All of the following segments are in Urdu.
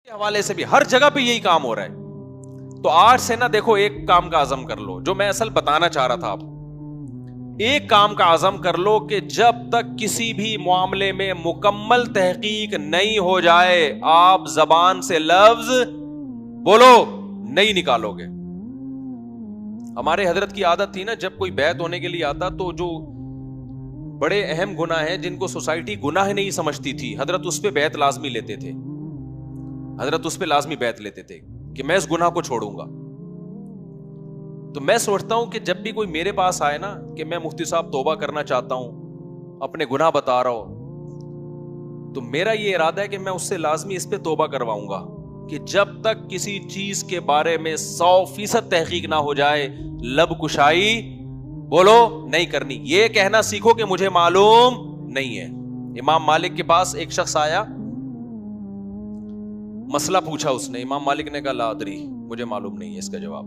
کے حوالے سے بھی ہر جگہ پہ یہی کام ہو رہا ہے. تو آج سے نا دیکھو ایک کام کا عزم کر لو, جو میں اصل بتانا چاہ رہا تھا آپ, ایک کام کا عزم کر لو کہ جب تک کسی بھی معاملے میں مکمل تحقیق نہیں ہو جائے آپ زبان سے لفظ بولو نہیں نکالو گے. ہمارے حضرت کی عادت تھی نا, جب کوئی بیعت ہونے کے لیے آتا تو جو بڑے اہم گناہ ہیں جن کو سوسائٹی گناہ نہیں سمجھتی تھی, حضرت اس پہ بیعت لازمی لیتے تھے. حضرت اس پہ لازمی بیعت لیتے تھے کہ میں اس گناہ کو چھوڑوں گا. تو میں سوچتا ہوں کہ جب بھی کوئی میرے پاس آئے نا کہ میں مفتی صاحب توبہ کرنا چاہتا ہوں, اپنے گناہ بتا رہا ہوں, تو میرا یہ ارادہ ہے کہ میں اس سے لازمی اس پہ توبہ کرواؤں گا کہ جب تک کسی چیز کے بارے میں 100% تحقیق نہ ہو جائے لب کشائی بولو نہیں کرنی. یہ کہنا سیکھو کہ مجھے معلوم نہیں ہے. امام مالک کے پاس ایک شخص آیا, مسئلہ پوچھا اس نے, امام مالک نے کہا لا ادری, مجھے معلوم نہیں ہے اس کا جواب.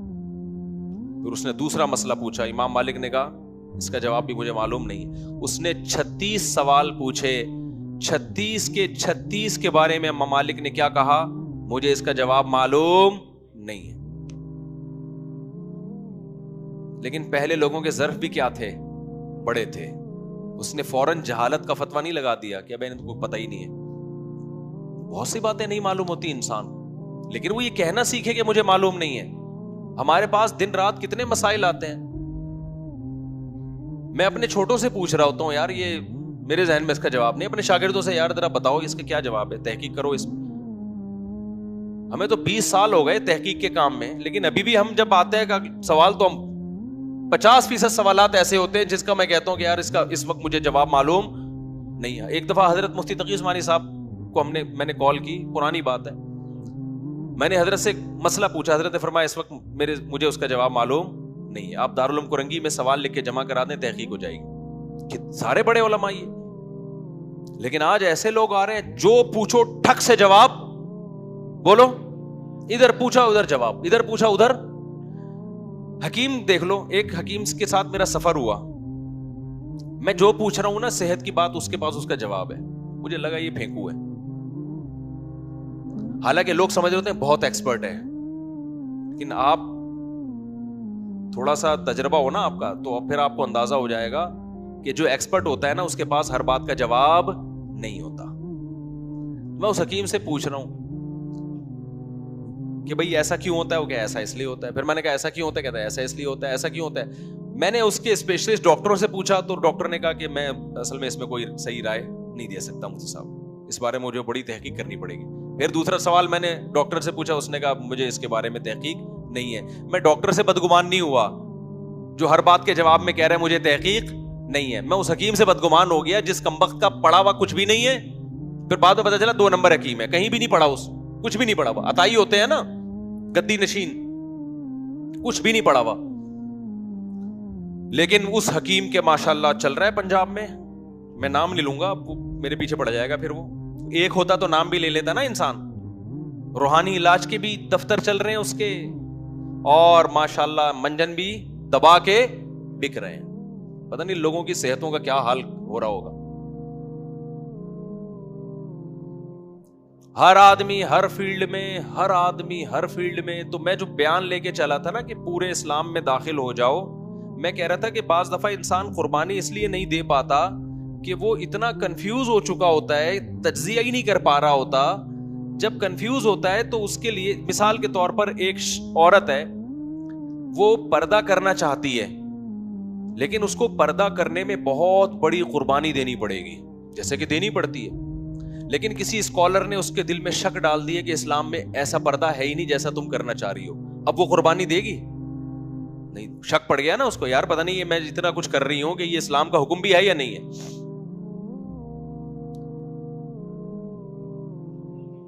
پھر اس نے دوسرا مسئلہ پوچھا, امام مالک نے کہا اس کا جواب بھی مجھے معلوم نہیں. اس نے 36 سوال پوچھے, 36 کے 36 کے بارے میں امام مالک نے کیا کہا, مجھے اس کا جواب معلوم نہیں ہے. لیکن پہلے لوگوں کے ظرف بھی کیا تھے, بڑے تھے. اس نے فوراً جہالت کا فتویٰ نہیں لگا دیا کہ اب انہیں تو پتہ ہی نہیں ہے. بہت سی باتیں نہیں معلوم ہوتی انسان, لیکن وہ یہ کہنا سیکھے کہ مجھے معلوم نہیں ہے. ہمارے پاس دن رات کتنے مسائل آتے ہیں. میں اپنے چھوٹوں سے پوچھ رہا ہوتا ہوں, یار یہ میرے ذہن میں اس کا جواب نہیں. اپنے شاگردوں سے, یار ذرا بتاؤ اس کا کیا جواب ہے, تحقیق کرو اس. ہمیں تو 20 سال ہو گئے تحقیق کے کام میں, لیکن ابھی بھی ہم جب آتے ہیں سوال تو ہم 50% سوالات ایسے ہوتے ہیں جس کا میں کہتا ہوں کہ یار اس کا اس وقت مجھے جواب معلوم نہیں ہے. ایک دفعہ حضرت مفتی تقی عثمانی صاحب کو میں نے کال کی, پرانی بات ہے, میں نے حضرت سے مسئلہ پوچھا, حضرت نے فرمایا اس وقت مجھے اس کا جواب معلوم نہیں ہے, آپ دارالعلوم کرنگی میں سوال لکھ کے جمع کرا دیں, تحقیق ہو جائے گی. سارے بڑے علماء یہ. لیکن آج ایسے لوگ آ رہے ہیں جو پوچھو ٹھک سے جواب بولو, ادھر پوچھا ادھر جواب, ادھر پوچھا ادھر. حکیم دیکھ لو, ایک حکیم کے ساتھ میرا سفر ہوا, میں جو پوچھ رہا ہوں نا صحت کی بات, اس کے پاس اس کا جواب ہے. مجھے لگا یہ پھینکو ہے, حالانکہ لوگ سمجھ رہے ہوتے ہیں بہت ایکسپرٹ ہے. لیکن آپ تھوڑا سا تجربہ ہو نا آپ کا, تو پھر آپ کو اندازہ ہو جائے گا کہ جو ایکسپرٹ ہوتا ہے نا اس کے پاس ہر بات کا جواب نہیں ہوتا. میں اس حکیم سے پوچھ رہا ہوں کہ بھئی ایسا کیوں ہوتا ہے, وہ کہ ایسا اس لیے ہوتا ہے. پھر میں نے کہا ایسا کیوں ہوتا ہے, کہتا ہے ایسا اس لیے ہوتا ہے. ایسا کیوں ہوتا ہے؟ میں نے اس کے اسپیشلسٹ ڈاکٹروں سے پوچھا, تو ڈاکٹر نے کہا کہ میں اصل میں اس میں کوئی صحیح رائے نہیں دے سکتا مجھے صاحب, اس بارے میں مجھے بڑی تحقیق کرنی پڑے گی. پھر دوسرا سوال میں نے ڈاکٹر سے پوچھا, اس نے کہا مجھے اس کے بارے میں تحقیق نہیں ہے. میں ڈاکٹر سے بدگمان نہیں ہوا جو ہر بات کے جواب میں کہہ رہا ہے مجھے تحقیق نہیں ہے. میں اس حکیم سے بدگمان ہو گیا جس کمبخت کا پڑھا ہوا کچھ بھی نہیں ہے. پھر بعد میں پتا چلا 2 نمبر حکیم ہے, کہیں بھی نہیں پڑھا, اس کچھ بھی نہیں پڑھا ہوا. عطائی ہوتے ہیں نا گدی نشین, کچھ بھی نہیں پڑھا ہوا. لیکن اس حکیم کے ماشاءاللہ چل رہا ہے پنجاب میں نام نہیں لوں گا, میرے پیچھے پڑ جائے گا. پھر وہ ایک ہوتا تو نام بھی لے لیتا نا انسان. روحانی علاج کے بھی دفتر چل رہے ہیں اس کے, اور ماشاءاللہ منجن بھی دبا کے بک رہے ہیں. پتہ نہیں لوگوں کی صحتوں کا کیا حال ہو رہا ہوگا. ہر آدمی ہر فیلڈ میں. تو میں جو بیان لے کے چلا تھا نا کہ پورے اسلام میں داخل ہو جاؤ, میں کہہ رہا تھا کہ بعض دفعہ انسان قربانی اس لیے نہیں دے پاتا کہ وہ اتنا کنفیوز ہو چکا ہوتا ہے, تجزیہ ہی نہیں کر پا رہا ہوتا. جب کنفیوز ہوتا ہے تو اس کے لیے, مثال کے طور پر ایک عورت ہے, وہ پردہ کرنا چاہتی ہے, لیکن اس کو پردہ کرنے میں بہت بڑی قربانی دینی پڑے گی, جیسے کہ دینی پڑتی ہے. لیکن کسی اسکالر نے اس کے دل میں شک ڈال دیا کہ اسلام میں ایسا پردہ ہے ہی نہیں جیسا تم کرنا چاہ رہی ہو. اب وہ قربانی دے گی نہیں, شک پڑ گیا نا اس کو, یار پتہ نہیں یہ میں جتنا کچھ کر رہی ہوں کہ یہ اسلام کا حکم بھی ہے یا نہیں ہے,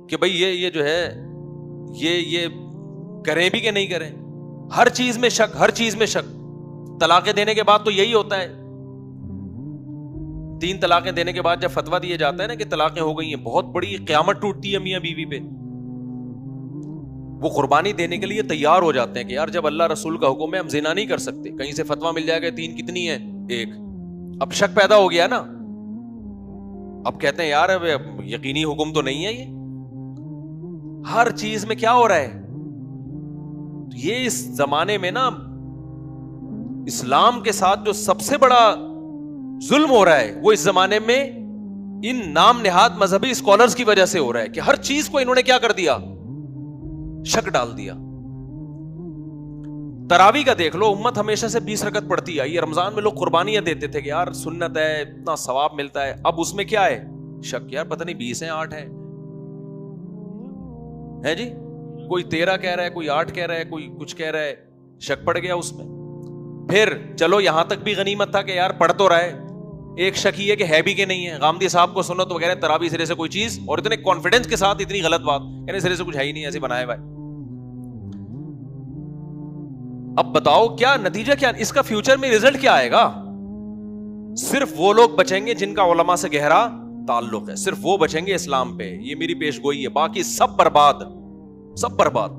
کہ بھئی یہ جو ہے یہ کریں بھی کہ نہیں کریں. ہر چیز میں شک, ہر چیز میں شک. طلاقیں دینے کے بعد تو یہی ہوتا ہے, 3 طلاقیں دینے کے بعد جب فتویٰ دیا جاتا ہے نا کہ طلاقیں ہو گئی ہیں, بہت بڑی قیامت ٹوٹتی ہے میاں بیوی پہ. وہ قربانی دینے کے لیے تیار ہو جاتے ہیں کہ یار جب اللہ رسول کا حکم ہے ہم زنا نہیں کر سکتے, کہیں سے فتویٰ مل جائے گا 3 کتنی ہے 1. اب شک پیدا ہو گیا نا, اب کہتے ہیں یار اب یقینی حکم تو نہیں ہے یہ. ہر چیز میں کیا ہو رہا ہے. یہ اس زمانے میں نا اسلام کے ساتھ جو سب سے بڑا ظلم ہو رہا ہے وہ اس زمانے میں ان نام نہاد مذہبی اسکالرز کی وجہ سے ہو رہا ہے کہ ہر چیز کو انہوں نے کیا کر دیا, شک ڈال دیا. تراویح کا دیکھ لو, امت ہمیشہ سے 20 رکعت پڑھتی آئی ہے. رمضان میں لوگ قربانیاں دیتے تھے کہ یار سنت ہے, اتنا ثواب ملتا ہے. اب اس میں کیا ہے, شک, یار پتہ نہیں 20 ہیں 8 ہے جی, کوئی 13 کہہ رہا ہے, کوئی 8 کہہ رہا ہے, کوئی کچھ کہہ رہا ہے, شک پڑ گیا اس میں. پھر چلو یہاں تک بھی غنیمت تھا کہ یار پڑھ تو رہا ہے, ایک شک یہ ہے کہ ہے بھی کہ نہیں ہے. غامدی صاحب کو سنو تو وہ کہہ رہے ہیں تراویح سرے سے کوئی چیز, اور اتنے کانفیڈنس کے ساتھ اتنی غلط بات, کہہ رہے سرے سے کچھ ہے ہی نہیں, ایسے بنائے ہوئے. اب بتاؤ کیا نتیجہ, کیا اس کا فیوچر میں رزلٹ کیا آئے گا؟ صرف وہ لوگ بچیں گے جن کا علماء سے گہرا تعلق ہے, صرف وہ بچیں گے اسلام پہ. یہ میری پیش گوئی ہے, باقی سب برباد, سب برباد.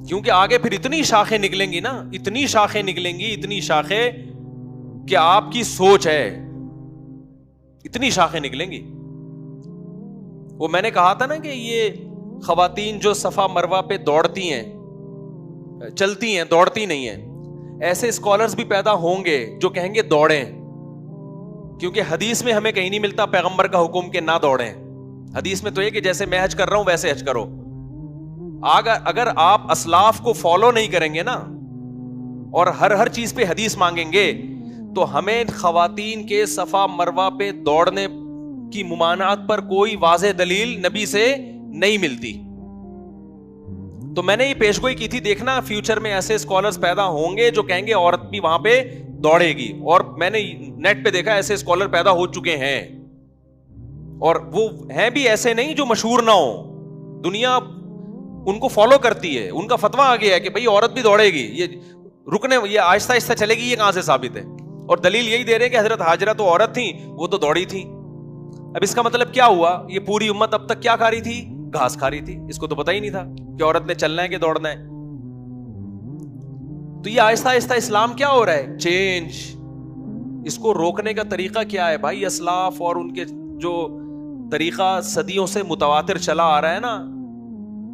کیونکہ آگے پھر اتنی شاخیں نکلیں گی نا, اتنی شاخیں نکلیں گی, اتنی شاخیں کہ آپ کی سوچ ہے, اتنی شاخیں نکلیں گی. وہ میں نے کہا تھا نا کہ یہ خواتین جو صفا مروہ پہ دوڑتی ہیں, چلتی ہیں, دوڑتی نہیں ہیں, ایسے اسکالرز بھی پیدا ہوں گے جو کہیں گے دوڑیں, کیونکہ حدیث میں ہمیں کہیں نہیں ملتا پیغمبر کا حکم کہ نہ دوڑیں. حدیث میں تو یہ کہ جیسے میں حج کر رہا ہوں ویسے حج کرو. اگر آپ اسلاف کو فالو نہیں کریں گے نا اور ہر چیز پہ حدیث مانگیں گے تو ہمیں خواتین کے صفا مروہ پہ دوڑنے کی ممانعت پر کوئی واضح دلیل نبی سے نہیں ملتی. تو میں نے یہ پیشگوئی کی تھی, دیکھنا فیوچر میں ایسے اسکالرز پیدا ہوں گے جو کہیں گے عورت بھی وہاں پہ دوڑے گی. اور میں نے نیٹ پہ دیکھا ایسے اسکالر پیدا ہو چکے ہیں, اور وہ ہیں بھی ایسے نہیں جو مشہور نہ ہو, دنیا ان کو فالو کرتی ہے, ان کا فتویٰ آ گیا ہے کہ بھئی عورت بھی دوڑے گی, یہ آہستہ آہستہ چلے گی. یہ کہاں سے ثابت ہے؟ اور دلیل یہی دے رہے ہیں کہ حضرت ہاجرہ تو عورت تھیں, وہ تو دوڑی تھیں. اب اس کا مطلب کیا ہوا, یہ پوری امت اب تک کیا کھا رہی تھی, گھاس کھا رہی تھی. اس کو تو پتہ ہی نہیں تھا کہ عورت نے چلنا ہے کہ دوڑنا ہے. تو یہ آہستہ آہستہ اسلام کیا ہو رہا ہے, چینج. اس کو روکنے کا طریقہ کیا ہے بھائی؟ اسلاف اور ان کے جو طریقہ صدیوں سے متواتر چلا آ رہا ہے نا,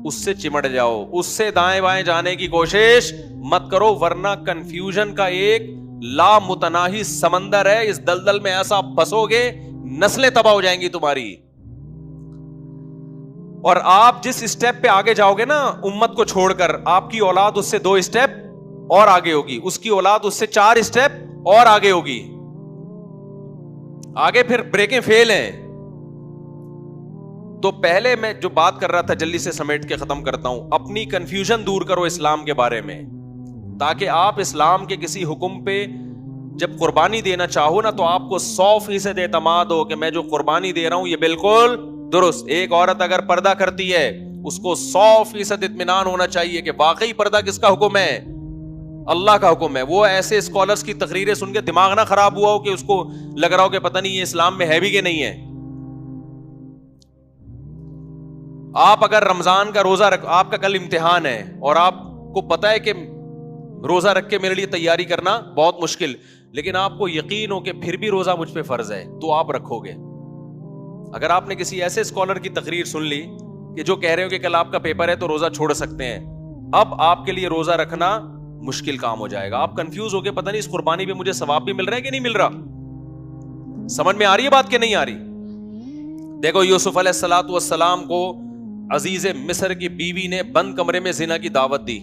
اس سے چمٹ جاؤ, اس سے دائیں بائیں جانے کی کوشش مت کرو, ورنہ کنفیوژن کا ایک لا متناہی سمندر ہے. اس دلدل میں ایسا پھنسو گے نسلیں تباہ ہو جائیں گی تمہاری. اور آپ جس اسٹیپ پہ آگے جاؤ گے نا امت کو چھوڑ کر, آپ کی اولاد اس سے 2 اسٹیپ اور آگے ہوگی, اس کی اولاد اس سے 4 اسٹیپ اور آگے ہوگی. آگے پھر بریکیں فیل ہیں. تو پہلے میں جو بات کر رہا تھا جلدی سے سمیٹ کے ختم کرتا ہوں, اپنی کنفیوژن دور کرو اسلام کے بارے میں, تاکہ آپ اسلام کے کسی حکم پہ جب قربانی دینا چاہو نا تو آپ کو 100% اعتماد ہو کہ میں جو قربانی دے رہا ہوں یہ بالکل درست. ایک عورت اگر پردہ کرتی ہے اس کو 100% اطمینان ہونا چاہیے کہ واقعی پردہ کس کا حکم ہے, اللہ کا حکم ہے. وہ ایسے اسکالرز کی تقریریں سن کے دماغ نہ خراب ہوا ہو کہ اس کو لگ رہا ہو کہ پتہ نہیں یہ اسلام میں ہے بھی کہ نہیں ہے. آپ اگر رمضان کا روزہ رکھ, آپ کا کل امتحان ہے اور آپ کو پتہ ہے کہ روزہ رکھ کے میرے لیے تیاری کرنا بہت مشکل, لیکن آپ کو یقین ہو کہ پھر بھی روزہ مجھ پہ فرض ہے, تو آپ رکھو گے. اگر آپ نے کسی ایسے اسکالر کی تقریر سن لی کہ جو کہہ رہے ہو کہ کل آپ کا پیپر ہے تو روزہ چھوڑ سکتے ہیں, اب آپ کے لیے روزہ رکھنا مشکل کام ہو جائے گا. آپ کنفیوز ہو کے پتہ نہیں اس قربانی پہ مجھے ثواب بھی مل رہا ہے کہ نہیں مل رہا. سمجھ میں آ رہی ہے بات کہ نہیں آ رہی؟ دیکھو یوسف علیہ الصلوۃ والسلام کو عزیز مصر کی بیوی نے بند کمرے میں زنا کی دعوت دی.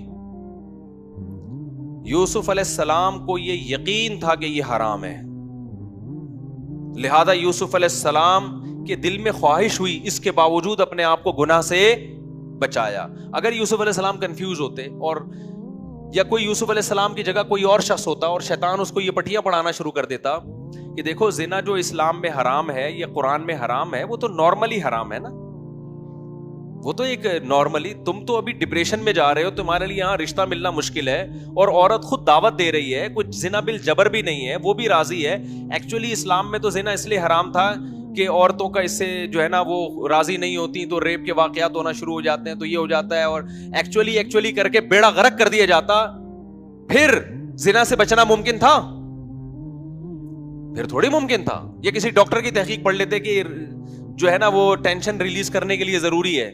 یوسف علیہ السلام کو یہ یقین تھا کہ یہ حرام ہے, لہذا یوسف علیہ السلام کے دل میں خواہش ہوئی, اس کے باوجود اپنے آپ کو گناہ سے بچایا. اگر یوسف علیہ السلام کنفیوز ہوتے اور یا کوئی یوسف علیہ السلام کی جگہ کوئی اور شخص ہوتا اور شیطان اس کو یہ پٹیاں پڑھانا شروع کر دیتا کہ دیکھو زنا جو اسلام میں حرام ہے یا قرآن میں حرام ہے وہ تو نارملی حرام ہے نا, وہ تو ایک نارملی, تم تو ابھی ڈپریشن میں جا رہے ہو, تمہارے لیے یہاں رشتہ ملنا مشکل ہے, اور عورت خود دعوت دے رہی ہے, کچھ زنا بالجبر بھی نہیں ہے, وہ بھی راضی ہے. ایکچولی اسلام میں تو زنا اس لیے حرام تھا کہ عورتوں کا اس سے جو ہے نا وہ راضی نہیں ہوتی تو ریپ کے واقعات ہونا شروع ہو جاتے ہیں, تو یہ ہو جاتا ہے, اور ایکچولی کر کے بیڑا غرق کر دیا جاتا. پھر زنا سے بچنا ممکن تھا؟ پھر تھوڑی ممکن تھا. یہ کسی ڈاکٹر کی تحقیق پڑھ لیتے کہ جو ہے نا وہ ٹینشن ریلیز کرنے کے لیے ضروری ہے,